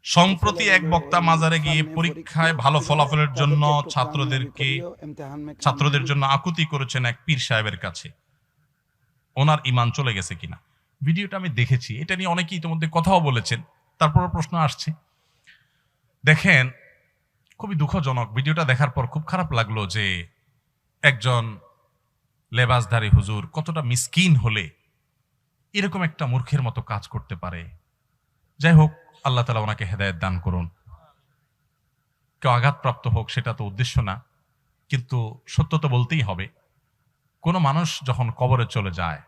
সম্প্রতি এক বক্তা মাজারে গিয়ে পরীক্ষায় ভালো ফলাফলের জন্য ছাত্রদের জন্য আকুতি করেছেন এক পীর সাহেবের কাছে। ওনার ঈমান চলে গেছে কিনা? ভিডিওটা আমি দেখেছি, এটা নিয়ে অনেকেই ইতিমধ্যে কথাও বলেছেন, তারপর প্রশ্ন আসছে। দেখেন, খুবই দুঃখজনক, ভিডিওটা দেখার পর খুব খারাপ লাগলো যে একজন লেবাসধারী হুজুর কতটা মিসকিন হলে এরকম একটা মূর্খের মতো কাজ করতে পারে। যাই হোক, আল্লাহ তাআলা ওনাকে হেদায়েত দান করুন। কেউ আঘাতপ্রাপ্ত হোক সেটা তো উদ্দেশ্য না, কিন্তু সত্য তো বলতেই হবে। কোনো মানুষ যখন কবরে চলে যায়,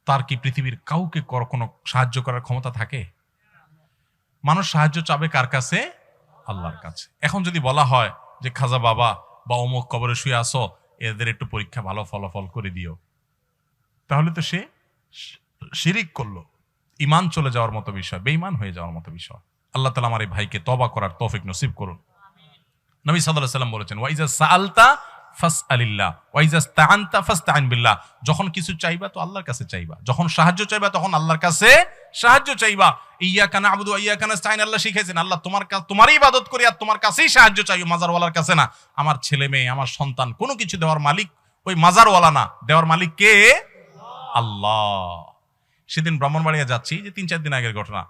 তার কি পৃথিবীর কাউকে কোনো সাহায্য করার ক্ষমতা থাকে? মানুষ সাহায্য চাবে কার কাছে? আল্লাহর কাছে। এখন যদি বলা হয় যে খাজা বাবা বা অমুক কবরে শুয়ে আসো, এদের একটু পরীক্ষা ভালো ফলাফল করে দিও, তাহলে তো সে শিরিক করলো, ঈমান চলে যাওয়ার মতো বিষয়, বেঈমান হয়ে যাওয়ার মতো বিষয়। আল্লাহ তাআলা আমার এই ভাইকে তওবা করার তৌফিক নসিব করুন। নবী সাল্লাল্লাহু আলাইহি ওয়াসাল্লাম বলেছেন, ওয়াইজা সাআলতা ফাসআলিল্লাহ ওয়াইজা ইসতাআনতা ফাসতাইন বিল্লাহ। যখন কিছু চাইবা তো আল্লাহর কাছে চাইবা, যখন সাহায্য চাইবা তখন আল্লাহর কাছে সাহায্য চাইবা। ইয়াকা না'বুদু ওয়া ইয়াকা নাস্তাইন, আল্লাহ শিখাইছেন আল্লাহ তোমারই ইবাদত করি আর তোমার কাছেই সাহায্য চাই, মাজারওয়ালার কাছে না। আমার ছেলে মেয়ে, আমার সন্তান, কোনো কিছু দেওয়ার মালিক ওই মাজারওয়ালা না, দেওয়ার মালিক কে? আল্লাহ। সেদিন ব্রাহ্মণবাড়িয়া যাচ্ছি, যে ৩-৪ দিন আগের ঘটনা,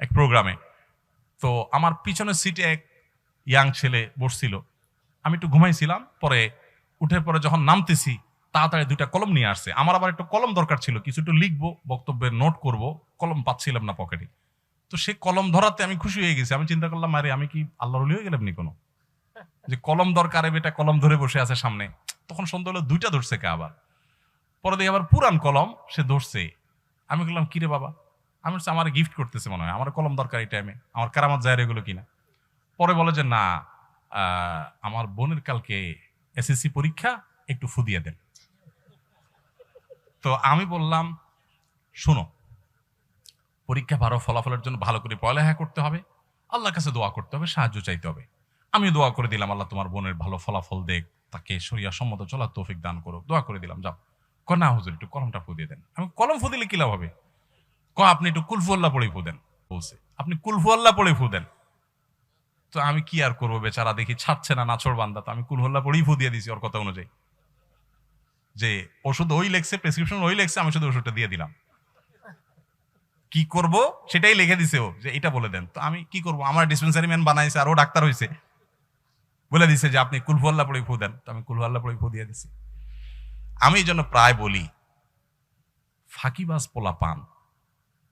এক প্রোগ্রামে। তো আমার পিছনের সিটে এক ইয়াং ছেলে বসছিল, আমি একটু ঘুমাইছিলাম, পরে উঠে পরে যখন নামতেছি তাড়াতাড়ি 2টা কলম নিয়ে আসছে। আমার আবার একটু কলম দরকার ছিল, কিছু একটু লিখবো, বক্তব্যের নোট করব, কলম পাচ্ছিলাম না পকেটে। তো সে কলম ধরাতে আমি খুশি হয়ে গেছি। আমি চিন্তা করলাম, আরে আমি কি আল্লাহর ওলি হয়ে গেলাম নি কোনো, যে কলম দরকার, এটা কলম ধরে বসে আছে সামনে। তখন সন্দেহ হলো 2টা ধরছে কে আবার। পরে দেখি আবার পুরান কলম সে ধরছে। আমি বললাম, কিরে বাবা? আমি বলছি আমার গিফট করতেছে মনে হয়, আমার কলম দরকার এই টাইমে, আমার কারামত যায় এগুলো কিনা। পরে বলে যে না, আমার বোনের কালকে এসএসসি পরীক্ষা, একটু ফু দিয়ে দেন। তো আমি বললাম, শোনো, পরীক্ষা ভালো ফলাফলের জন্য ভালো করে পড়ালেখা করতে হবে, আল্লাহর কাছে দোয়া করতে হবে, সাহায্য চাইতে হবে। আমি দোয়া করে দিলাম, আল্লাহ তোমার বোনের ভালো ফলাফল দেখ, তাকে শরিয়া সম্মত চলার তৌফিক দান করো, দোয়া করে দিলাম, যাও। না হুজুর, একটু কলমটা ফু দিয়ে দেন। আমি, কলম ফু দিলে কি লাভ হবে? আপনি একটু কুলফু আল্লাহ পড়ে ফু দেন। বলছে আপনি কুলফু আল্লাহ পড়ে ফু দেন। তো আমি কি আর করবো, বেচারা দেখি ছাড়ছে না, নাছর বান্দা। তো আমি কুলহুল্লাহ পড়েই ফু দিয়ে দিছি ওর কথা অনুযায়ী, যে ওষুধ ওই লেখছে, প্রেসক্রিপশন ওই লেখছে, আমি শুধু ওষুধটা দিয়ে দিলাম। কি করব সেটাই লিখে দিছে ও, যে এটা বলে দেন। তো আমি কি করব, আমার ডিসপেন্সারি ম্যান বানাইছে আর ও ডাক্তার হয়েছে, বলে দিছে যে আপনি কুলহু আল্লাহ পড়ে ফু দেন। তো আমি কুলহু আল্লাহ পড়ে ফু দিয়ে দিছি। আমি এই জন্য প্রায় বলি, ফাঁকিবাজ পোলা পান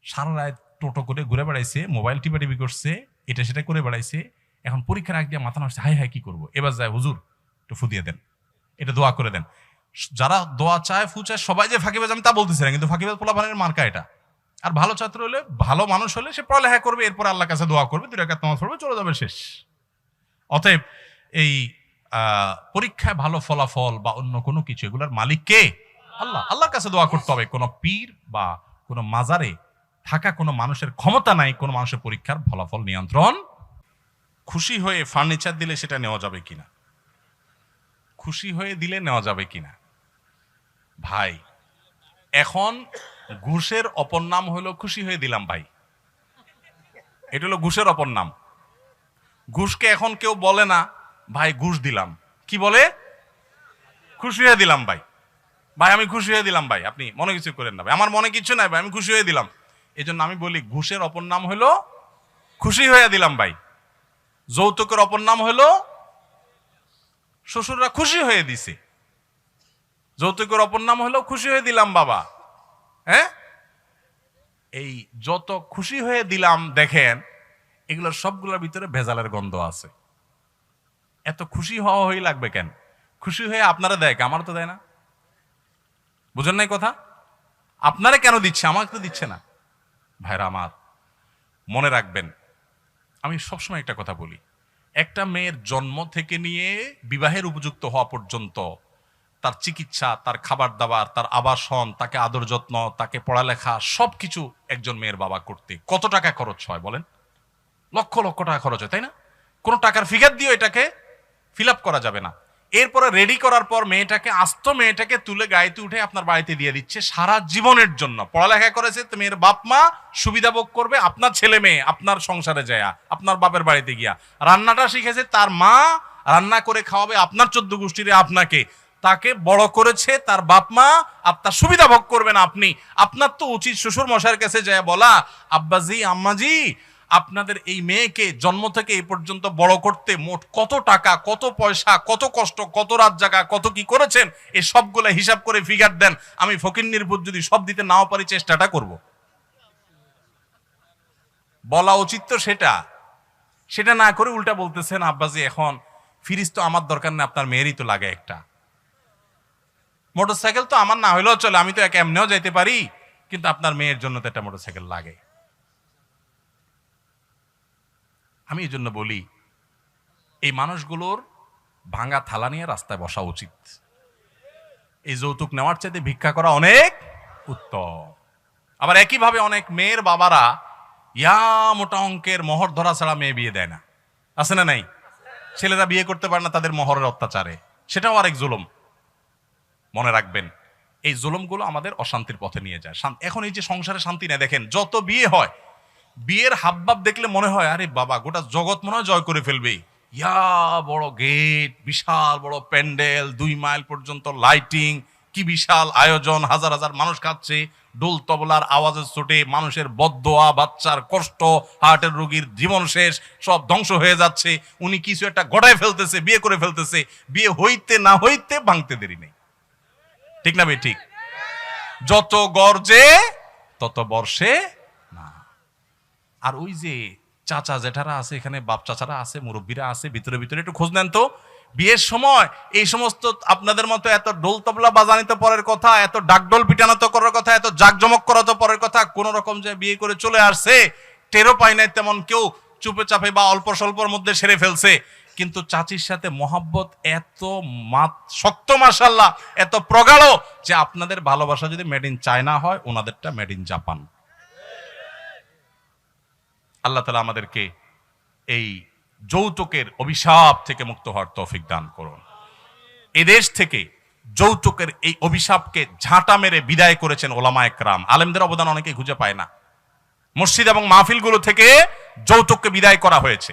সারা রাত টোটো করে ঘুরে বেড়াইছে, মোবাইল টিপি করছে, এটা সেটা করে বেড়াইছে, এখন পরীক্ষার আগ দিয়ে মাথা নষ্ট, হাই হাই কি করবো, এবার যায় হুজুর একটু ফু দিয়ে দেন, এটা দোয়া করে দেন। যারা দোয়া চায়, ফু চায়, সবাই যে ফাঁকিবাজ আমি তা বলতেছি না, কিন্তু ফাঁকিবাজ পোলা পানের মার্কা এটা। আর ভালো ছাত্র হলে, ভালো মানুষ হলে সে পড়ালেখা করবে, এরপর আল্লাহর কাছে দোয়া করবে, 2 রাকাত নামাজ পড়বে, চলে যাবে, শেষ। অতএব এই পরীক্ষায় ভালো ফলাফল বা অন্য কোনো কিছু, এগুলোর মালিক কে? আল্লাহ। আল্লাহর কাছে দোয়া করতে হবে। কোনো পীর বা কোনো মাজারে থাকা কোনো মানুষের ক্ষমতা নাই কোনো মানুষের পরীক্ষার ফলাফল নিয়ন্ত্রণ। খুশি হয়ে ফার্নিচার দিলে সেটা নেওয়া যাবে কিনা? খুশি হয়ে দিলে নেওয়া যাবে কিনা? ভাই, এখন ঘুষের অপর নাম হলো খুশি হয়ে দিলাম ভাই, এটা হলো ঘুষের অপর নাম। ঘুষকে এখন কেউ বলে না ভাই ঘুষ দিলাম, কি বলে? খুশি হয়ে দিলাম ভাই। ভাই আমি খুশি হয়ে দিলাম ভাই, আপনি মনে কিছু করেন না ভাই, আমার মনে কিছু নাই ভাই, আমি খুশি হয়ে দিলাম। এই জন্য আমি বলি, ঘুষের অপর নাম হলো খুশি হয়ে দিলাম ভাই। যৌতুকের অপর নাম হলো শ্বশুররা খুশি হয়ে দিছে। যৌতুকের অপর নাম হলো খুশি হয়ে দিলাম বাবা। হ্যাঁ, এই যত খুশি হয়ে দিলাম দেখেন, এগুলোর সবগুলোর ভিতরে ভেজালের গন্ধ আছে। এত খুশি হওয়া হয়ে লাগবে কেন? খুশি হয়ে আপনারা দেয়, আমার তো দেয় না। বুঝেন নাই কথা? আপনারা কেন দিচ্ছে, আমাকে তো দিচ্ছে না। ভাইরা আমার, মনে রাখবেন, আমি সবসময় একটা কথা বলি, একটা মেয়ের জন্ম থেকে নিয়ে বিবাহের উপযুক্ত হওয়া পর্যন্ত তার চিকিৎসা, তার খাবার দাবার, তার আবাসন, তাকে আদর যত্ন, তাকে পড়ালেখা, সবকিছু একজন মেয়ের বাবা করতে কত টাকা খরচ হয় বলেন? লক্ষ লক্ষ টাকা খরচ হয়, তাই না? কোনো টাকার ফিগার দিয়ে এটাকে ফিল আপ করা যাবে না। এরপরে রেডি করার পর মেয়েটাকে তুলে গাড়িতে উঠে আপনার বাড়িতে দিয়ে দিচ্ছে সারা জীবনের জন্য। পড়ালেখা করেছে তো মেয়ের বাপ মা সুবিধা ভোগ করবে, আপনার ছেলে মেয়ে আপনার সংসারে যায় আপনার বাপের বাড়িতে গিয়া। রান্নাটা শিখেছে তার মা, রান্না করে খাওয়াবে আপনার 14 গোষ্ঠীরে আপনাকে। তাকে বড় করেছে তার বাপ মা, আপনার সুবিধা ভোগ করবেন আপনি। আপনার তো উচিত শ্বশুর মশাইয়ের কাছে যায় বলা, আব্বাজি আম্মাজি আপনাদের এই মেয়েকে জন্ম থেকে এই পর্যন্ত বড় করতে মোট কত টাকা, কত পয়সা, কত কষ্ট, কত রাত জাগা, কত কি করেছেন, এই সবগুলো হিসাব করে ফিগার দেন। আমি ফকিন্নির পুত যদি সব দিতে নাও পারি চেষ্টাটা করব। বলা উচিত তো সেটা না করে উল্টা বলতেছেন আব্বাজি এখন ফ্রিজ তো আমার দরকার নেই, আপনার মেয়েরই তো লাগে একটা। মোটরসাইকেল তো আমার না হইলেও চলে, আমি তো এক এমনিও যাইতে পারি, কিন্তু আপনার মেয়ের জন্য তো একটা মোটরসাইকেল লাগে। আমি এই জন্য বলি এই মানুষগুলোর ভাঙা থালা নিয়ে রাস্তায় বসা উচিত। এই যৌতুক নেওয়ার চাইতে ভিক্ষা করা অনেক উত্তম। আবার একইভাবে অনেক মেয়ের বাবারা মোটা অঙ্কের মোহর ধরা ছাড়া মেয়ে বিয়ে দেয় না, আছে না নাই? ছেলেরা বিয়ে করতে পারে না তাদের মোহরের অত্যাচারে, সেটাও আরেক জুলুম। মনে রাখবেন এই জুলুমগুলো আমাদের অশান্তির পথে নিয়ে যায়। এখন এই যে সংসারে শান্তি নেই, দেখেন যত বিয়ে হয়, বিয়ের হাবভাব দেখলে মনে হয় আরে বাবা গোটা জগৎ মনে হয় জয় করে ফেলবে। বড় গেট, বিশাল বড় প্যান্ডেল, 2 মাইল পর্যন্ত লাইটিং, কি বিশাল আয়োজন, হাজার হাজার মানুষ খাচ্ছে, ডোল তবলার আওয়াজের চোটে মানুষের বদদোয়া, বাচ্চার কষ্ট, হার্টের রোগীর জীবন শেষ, সব ধ্বংস হয়ে যাচ্ছে। উনি কিছু একটা গড়ায় ফেলতেছে, বিয়ে করে ফেলতেছে, বিয়ে হইতে না হইতে ভাঙতে দেরি নেই। ঠিক না ভাই? ঠিক। যত গর্জে তত বর্ষে না। আর ওই যে চাচা জেঠারা আছে এখানে, বাপ চাচারা আছে, মুরব্বীরা আছে, ভিতরে ভিতরে একটু খোঁজ নেন তো। বিয়ের সময় এই সমস্ত আপনাদের মতো এত ডোল তবলা বাজানি তো পরের কথা, এত ডাকডোল পিটানো তো করার কথা, এত জাকজমক করা তো পরের কথা। কোন রকম যে বিয়ে করে চলে আসছে টেরও পায় নাই তেমন কেউ, চুপে চাপে বা অল্প স্বল্পর মধ্যে সেরে ফেলছে। কিন্তু চাচির সাথে মহব্বত এত শক্ত, মাশাআল্লাহ, এত প্রগাঢ় যে আপনাদের ভালোবাসা যদি মেড ইন চায়না হয়, ওনাদেরটা মেড ইন জাপান। আল্লাহ তাআলা আমাদেরকে এই যৌতুকের অভিশাপ থেকে মুক্ত হওয়ার তৌফিক দান করুন। এই দেশ থেকে যৌতুকের এই অভিশাপকে ঝাঁটা মেরে বিদায় করেছেন ওলামায়ে কেরাম। আলেমদের অবদান অনেকে খুঁজে পায় না। মসজিদ এবং মাহফিলগুলো থেকে যৌতুককে বিদায় করা হয়েছে।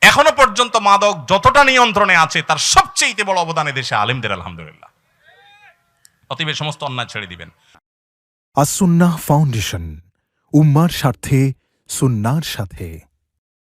এখনো পর্যন্ত মাদক যতটা নিয়ন্ত্রণে আছে তার সবচেয়ে বড় অবদান দেশে আলেমদের, আলহামদুলিল্লাহ। অতএব সমস্ত অন্যায় ছেড়ে দিবেন। আস-সুন্নাহ ফাউন্ডেশন, উম্মার স্বার্থে সুন্নাহর সাথে।